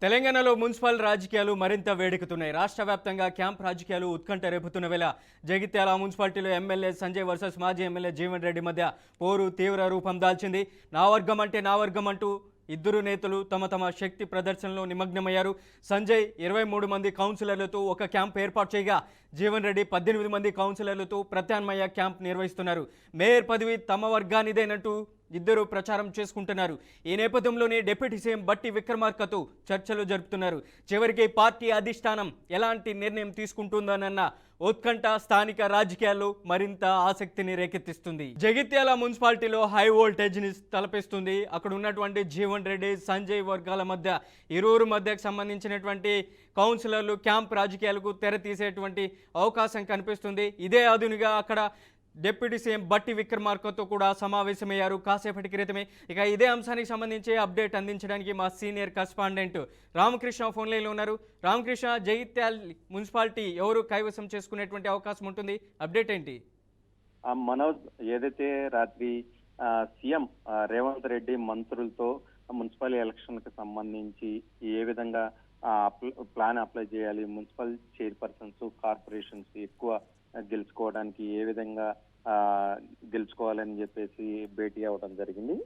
తెలంగాణలో మున్సిపల్ రాజకీయాలు మరింత వేడెక్కుతున్నాయి. రాష్ట్ర వ్యాప్తంగా క్యాంప్ రాజకీయాలు ఉత్కంఠ రేపుతున్న వేళ జగిత్యాల మున్సిపాలిటీలో ఎమ్మెల్యే సంజయ్ వర్సెస్ మాజీ ఎమ్మెల్యే జీవన్ రెడ్డి మధ్య పోరు తీవ్ర రూపం దాల్చింది. నా వర్గం అంటే నా వర్గం అంటూ ఇద్దరు నేతలు తమ తమ శక్తి ప్రదర్శనలో నిమగ్నమయ్యారు. సంజయ్ 23 మంది కౌన్సిలర్లతో ఒక క్యాంప్ ఏర్పాటు చేయగా జీవన్ రెడ్డి 18 మంది కౌన్సిలర్లతో ప్రత్యామ్నాయ క్యాంప్ నిర్వహిస్తున్నారు. మేయర్ పదవి తమ వర్గానిదేనంటూ ఇద్దరు ప్రచారం చేసుకుంటున్నారు. ఈ నేపథ్యంలోనే డిప్యూటీ సీఎం బట్టి విక్రమార్కతో చర్చలు జరుపుతున్నారు. చివరికి పార్టీ అధిష్టానం ఎలాంటి నిర్ణయం తీసుకుంటుందోనన్న ఉత్కంఠ స్థానిక రాజకీయాల్లో మరింత ఆసక్తిని రేకెత్తిస్తుంది. జగిత్యాల మున్సిపాలిటీలో హై వోల్టేజ్ని తలపిస్తుంది. అక్కడ ఉన్నటువంటి జీవన్ రెడ్డి సంజయ్ వర్గాల మధ్య ఇరువురు మధ్యకు సంబంధించినటువంటి కౌన్సిలర్లు క్యాంప్ రాజకీయాలకు తెర తీసేటువంటి అవకాశం కనిపిస్తుంది. ఇదే అదునుగా అక్కడ డిప్యూటీ సీఎం బట్టి విక్రమార్కతో కూడా సమావేశమయ్యారు కాసేపటి క్రితమే. ఇక ఇదే అంశానికి సంబంధించి అప్డేట్ అందించడానికి మా సీనియర్ కరెస్పాండెంట్ రామకృష్ణ ఫోన్ లైన్లో ఉన్నారు. రామకృష్ణ, జగిత్యాల మున్సిపాలిటీ ఎవరు కైవసం చేసుకునేటువంటి అవకాశం ఉంటుంది? అప్డేట్ ఏంటి? మనోజ్, ఏదైతే రాత్రి సీఎం రేవంత్ రెడ్డి మంత్రులతో మున్సిపల్ ఎలక్షన్ కి సంబంధించి ఏ విధంగా ప్లాన్ అప్లై చేయాలి, మున్సిపల్ చైర్పర్సన్స్ కార్పొరేషన్స్ ఎక్కువ గెలుచుకోవడానికి ఏ విధంగా గెలుచుకోవాలని చెప్పేసి భేటీ అవ్వడం జరిగింది.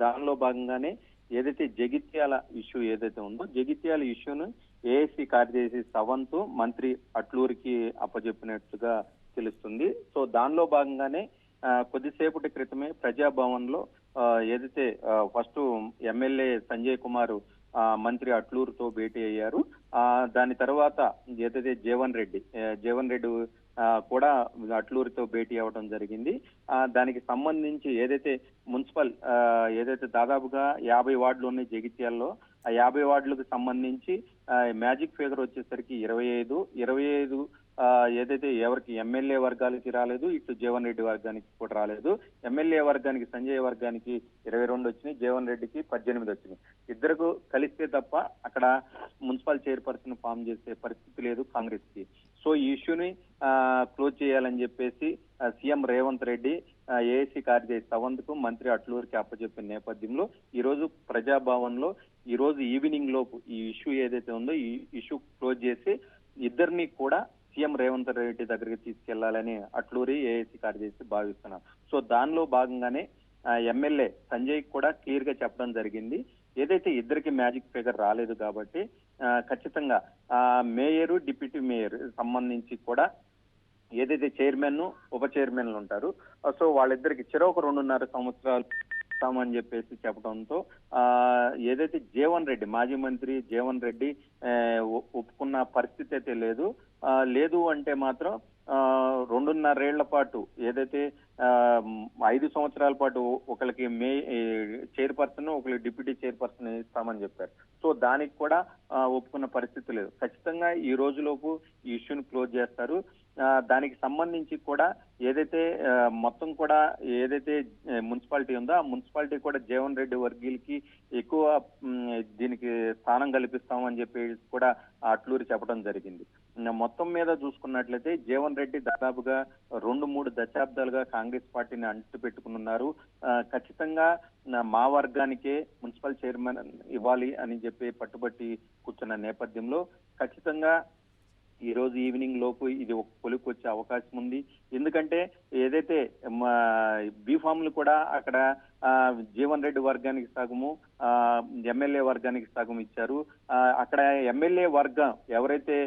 దానిలో భాగంగానే ఏదైతే జగిత్యాల ఇష్యూ ఏదైతే ఉందో జగిత్యాల ఇష్యూను ఏఐసి కార్యదర్శి సవంత్ మంత్రి అట్లూరికి అప్పచెప్పినట్టుగా తెలుస్తుంది. సో దానిలో భాగంగానే కొద్దిసేపటి క్రితమే ప్రజాభవన్ లో ఏదైతే ఫస్ట్ ఎమ్మెల్యే సంజయ్ కుమార్ మంత్రి అట్లూరుతో భేటీ అయ్యారు. దాని తర్వాత ఏదైతే జీవన్ రెడ్డి కూడా అట్లూరితో భేటీ అవ్వడం జరిగింది. దానికి సంబంధించి ఏదైతే మున్సిపల్ ఏదైతే దాదాపుగా 50 వార్డులు ఉన్నాయి జగిత్యాలలో, ఆ 50 వార్డులకు సంబంధించి మ్యాజిక్ ఫిగర్ వచ్చేసరికి 25 ఏదైతే ఎవరికి ఎమ్మెల్యే వర్గాలకి రాలేదు, ఇటు జీవన్ రెడ్డి వర్గానికి కూడా రాలేదు. ఎమ్మెల్యే వర్గానికి సంజయ్ వర్గానికి 22 వచ్చినాయి, జీవన్ రెడ్డికి 18 వచ్చినాయి. ఇద్దరికి కలిస్తే తప్ప అక్కడ మున్సిపల్ చైర్పర్సన్ ఫామ్ చేసే పరిస్థితి లేదు కాంగ్రెస్ కి. సో ఈ ఇష్యూని క్లోజ్ చేయాలని చెప్పేసి సీఎం రేవంత్ రెడ్డి ఏఐసి కార్యదర్శి సవంత్ కు మంత్రి అట్లూరికి అప్పచెప్పిన నేపథ్యంలో ఈ రోజు ప్రజాభవన్ లో ఈ రోజు ఈవినింగ్ లోపు ఈ ఇష్యూ ఏదైతే ఉందో ఈ ఇష్యూ క్లోజ్ చేసి ఇద్దరిని కూడా సీఎం రేవంత్ రెడ్డి దగ్గరికి తీసుకెళ్లాలని అట్లూరి ఏఐసి కార్యదర్శి భావిస్తున్నారు. సో దానిలో భాగంగానే ఎమ్మెల్యే సంజయ్ కూడా క్లియర్ గా చెప్పడం జరిగింది. ఏదైతే ఇద్దరికి మ్యాజిక్ ఫిగర్ రాలేదు కాబట్టి ఖచ్చితంగా మేయర్ డిప్యూటీ మేయర్ సంబంధించి కూడా ఏదైతే చైర్మన్ ఉప చైర్మన్లు ఉంటారు, సో వాళ్ళిద్దరికి చెరొక 2.5 సంవత్సరాలు అని చెప్పేసి చెప్పడంతో ఏదైతే జీవన్ రెడ్డి మాజీ మంత్రి జీవన్ రెడ్డి ఒప్పుకున్న పరిస్థితి అయితే లేదు అంటే మాత్రం 2.5 ఏళ్ల పాటు ఏదైతే 5 సంవత్సరాల పాటు ఒకరికి చైర్పర్సన్ ఒకరికి డిప్యూటీ చైర్పర్సన్ ఇస్తామని చెప్పారు. సో దానికి కూడా ఒప్పుకున్న పరిస్థితి లేదు. ఖచ్చితంగా ఈ రోజులోపు ఈ ఇష్యూని క్లోజ్ చేస్తారు. దానికి సంబంధించి కూడా ఏదైతే మొత్తం కూడా ఏదైతే మున్సిపాలిటీ ఉందో ఆ మున్సిపాలిటీ కూడా జీవన్ రెడ్డి వర్గీయులకి ఎక్కువ దీనికి స్థానం కల్పిస్తామని చెప్పి కూడా అట్లూరి చెప్పడం జరిగింది. మొత్తం మీద చూసుకున్నట్లయితే జీవన్ రెడ్డి దాదాపుగా 2-3 దశాబ్దాలుగా కాంగ్రెస్ పార్టీని అంటు పెట్టుకున్నారు. ఖచ్చితంగా మా వర్గానికే మున్సిపల్ చైర్మన్ ఇవ్వాలి అని చెప్పి పట్టుబట్టి కూర్చున్న నేపథ్యంలో ఖచ్చితంగా ఈ రోజు ఈవినింగ్ లోపు ఇది ఒక కొలికి వచ్చే అవకాశం ఉంది. ఎందుకంటే ఏదైతే బీఫామ్లు కూడా అక్కడ జీవన్ రెడ్డి వర్గానికి సగము ఎమ్మెల్యే వర్గానికి సగం ఇచ్చారు. అక్కడ ఎమ్మెల్యే వర్గం ఎవరైతే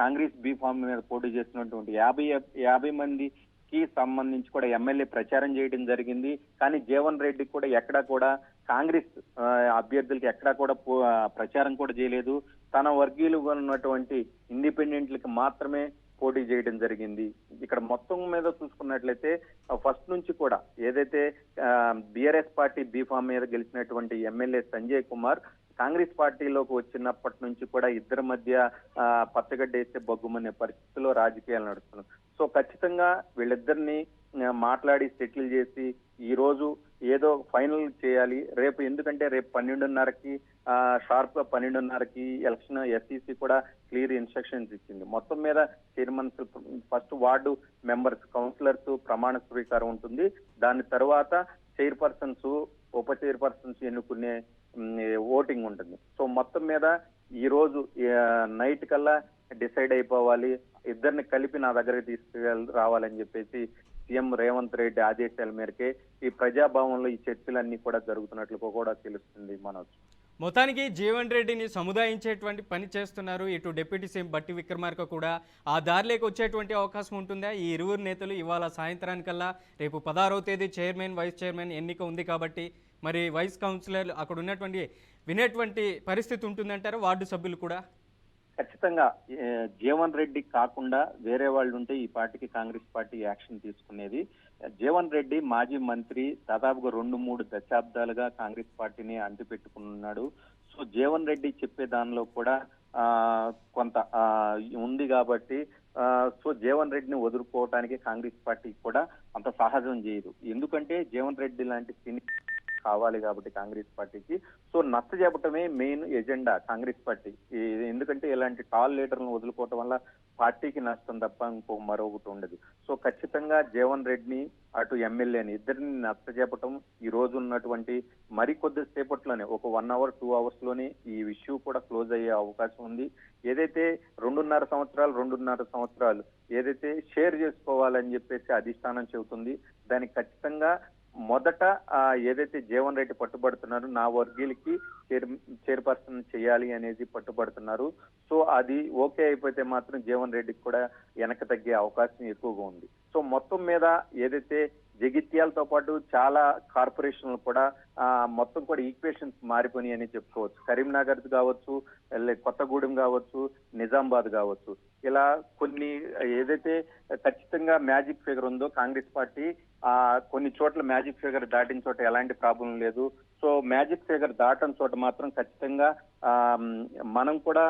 కాంగ్రెస్ బీఫామ్ మీద పోటీ చేస్తున్నటువంటి 50 మందికి సంబంధించి కూడా ఎమ్మెల్యే ప్రచారం చేయడం జరిగింది. కానీ జీవన్ రెడ్డి కూడా ఎక్కడా కూడా కాంగ్రెస్ అభ్యర్థులకి ఎక్కడా కూడా ప్రచారం కూడా చేయలేదు. తన వర్గీయులుగా ఉన్నటువంటి ఇండిపెండెంట్లకి మాత్రమే పోటీ చేయడం జరిగింది. ఇక్కడ మొత్తం మీద చూసుకున్నట్లయితే ఫస్ట్ నుంచి కూడా ఏదైతే బిఆర్ఎస్ పార్టీ బీఫామ్ మీద గెలిచినటువంటి ఎమ్మెల్యే సంజయ్ కుమార్ కాంగ్రెస్ పార్టీలోకి వచ్చినప్పటి నుంచి కూడా ఇద్దరి మధ్య పచ్చగడ్డ వేస్తే బొగ్గుమనే పరిస్థితిలో రాజకీయాలు నడుస్తున్నాయి. సో ఖచ్చితంగా వీళ్ళిద్దరిని మాట్లాడి సెటిల్ చేసి ఈ రోజు ఏదో ఫైనల్ చేయాలి రేపు. ఎందుకంటే రేపు 12:30కి షార్ప్ గా 12:30కి ఎలక్షన్ ఎస్ఈసి కూడా క్లియర్ ఇన్స్ట్రక్షన్స్ ఇచ్చింది. మొత్తం మీద chairmans first ward members councillors ప్రమాణ స్వీకారం ఉంటుంది. దాని తర్వాత చైర్పర్సన్స్ ఉప చైర్పర్సన్స్ ఎన్నుకునే ఓటింగ్ ఉంటుంది. సో మొత్తం మీద ఈ రోజు నైట్ కల్లా డిసైడ్ అయిపోవాలి, ఇద్దరిని కలిపి నా దగ్గరికి రావాలని చెప్పేసి సీఎం రేవంత్ రెడ్డి ఆదేశాల మేరకే ఈ ప్రజాభవన్లో ఈ చర్చలన్నీ కూడా జరుగుతున్నట్లు కూడా తెలుస్తుంది మనోజ్. మొత్తానికి జీవన్ రెడ్డిని సముదాయించేటువంటి పని చేస్తున్నారు. ఇటు డిప్యూటీ సీఎం బట్టి విక్రమార్క కూడా ఆ దారిలోకి వచ్చేటువంటి అవకాశం ఉంటుందా? ఈ ఇరువురు నేతలు ఇవాళ సాయంత్రానికల్లా రేపు 16వ తేదీ చైర్మన్ వైస్ చైర్మన్ ఎన్నిక ఉంది కాబట్టి మరి వైస్ కౌన్సిలర్ అక్కడ ఉన్నటువంటి వినేటువంటి పరిస్థితి ఉంటుందంటారు వార్డు సభ్యులు కూడా? ఖచ్చితంగా జీవన్ రెడ్డి కాకుండా వేరే వాళ్ళు ఉంటే ఈ పార్టీకి కాంగ్రెస్ పార్టీ యాక్షన్ తీసుకునేది. జీవన్ రెడ్డి మాజీ మంత్రి, దాదాపుగా 2-3 దశాబ్దాలుగా కాంగ్రెస్ పార్టీని అంటిపెట్టుకున్నాడు. సో జీవన్ రెడ్డి చెప్పే దానిలో కూడా కొంత ఉంది కాబట్టి సో జీవన్ రెడ్డిని వదులుకోవడానికి కాంగ్రెస్ పార్టీ కూడా అంత సహజం చేయదు. ఎందుకంటే జీవన్ రెడ్డి లాంటి సినీ కావాలి కాబట్టి కాంగ్రెస్ పార్టీకి సో నచ్చజెప్పటమే మెయిన్ ఎజెండా కాంగ్రెస్ పార్టీ. ఎందుకంటే ఇలాంటి టాల్ లీడర్లను వదులుకోవటం వల్ల పార్టీకి నష్టం తప్ప మరొకటి ఉండదు. సో ఖచ్చితంగా జీవన్ రెడ్డిని అటు ఎమ్మెల్యేని ఇద్దరిని నచ్చజెప్పటం ఈ రోజు ఉన్నటువంటి మరికొద్ది సేపట్లోనే ఒక 1 hour 2 hours లోనే ఈ ఇష్యూ కూడా క్లోజ్ అయ్యే అవకాశం ఉంది. ఏదైతే 2.5 సంవత్సరాలు ఏదైతే షేర్ చేసుకోవాలని చెప్పేసి అధిష్టానం చెబుతుంది, దానికి ఖచ్చితంగా మొదట ఏదైతే జీవన్ రెడ్డి పట్టుబడుతున్నారు, నా వర్గీయులకి చైర్పర్సన్ చేయాలి అనేది పట్టుబడుతున్నారు. సో అది ఓకే అయిపోతే మాత్రం జీవన్ రెడ్డికి కూడా వెనక తగ్గే అవకాశం ఎక్కువగా ఉంది. సో మొత్తం మీద ఏదైతే జగిత్యాలతో పాటు చాలా కార్పొరేషన్లు కూడా మొత్తం కూడా ఈక్వేషన్స్ మారిపోయినాయి అని చెప్పుకోవచ్చు. కరీంనగర్ కావచ్చు, కొత్తగూడెం కావచ్చు, నిజామాబాద్ కావచ్చు, ఇలా కొన్ని ఏదైతే ఖచ్చితంగా మ్యాజిక్ ఫిగర్ ఉందో కాంగ్రెస్ పార్టీ కొన్ని చోట్ల మ్యాజిక్ ఫిగర్ దాటిన చోట ఎలాంటి ప్రాబ్లం లేదు. సో మ్యాజిక్ ఫిగర్ దాటని చోట మాత్రం ఖచ్చితంగా మనం కూడా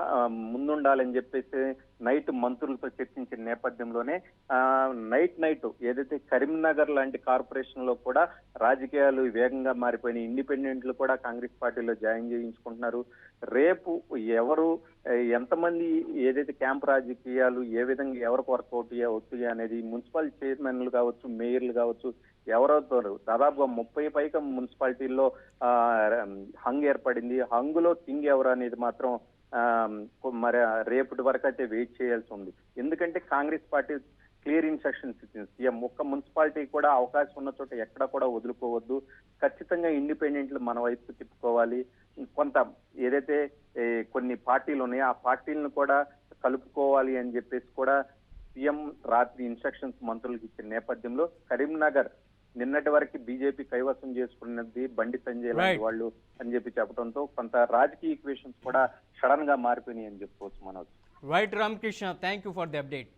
ముందుండాలని చెప్పేసి నైట్ మంత్రులతో చర్చించిన నేపథ్యంలోనే నైట్ ఏదైతే కరీంనగర్ లాంటి కార్పొరేషన్ లో కూడా రాజకీయాలు వేగంగా మారిపోయినాయి. ఇండిపెండెంట్లు కూడా కాంగ్రెస్ పార్టీలో జాయిన్ చేయించుకుంటున్నారు. రేపు ఎవరు ఎంతమంది ఏదైతే క్యాంప్ రాజకీయాలు ఏ విధంగా ఎవరికి వర్కౌట్ అవుతాయి అనేది మున్సిపల్ చైర్మన్లు కావచ్చు, మేయర్లు కావచ్చు, ఎవరవుతారు దాదాపుగా 30 పైగా మున్సిపాలిటీల్లో హంగ్ ఏర్పడింది. హంగులో కింగ్ ఎవరు అనేది మాత్రం మరి రేపటి వరకు అయితే వెయిట్ చేయాల్సి ఉంది. ఎందుకంటే కాంగ్రెస్ పార్టీ క్లియర్ ఇన్స్ట్రక్షన్స్ ఇచ్చింది. సీఎం ఒక్క మున్సిపాలిటీ కూడా అవకాశం ఉన్న చోట ఎక్కడ కూడా వదులుకోవద్దు, ఖచ్చితంగా ఇండిపెండెంట్లు మన వైపు తిప్పుకోవాలి. కొంత ఏదైతే కొన్ని పార్టీలు ఉన్నాయో ఆ పార్టీలను కూడా కలుపుకోవాలి అని చెప్పేసి కూడా సీఎం రాత్రి ఇన్స్ట్రక్షన్స్ మంత్రులకు ఇచ్చిన నేపథ్యంలో కరీంనగర్ నిన్నటి వరకు బీజేపీ కైవసం చేసుకున్నది బండి సంజయ్ లాంటి వాళ్ళు అని చెప్పి చెప్పడంతో కొంత రాజకీయ ఈక్వేషన్స్ కూడా సడన్ గా మారిపోయినాయి అని చెప్పుకోవచ్చు Manoj. Right Ramakrishna, thank you for the update.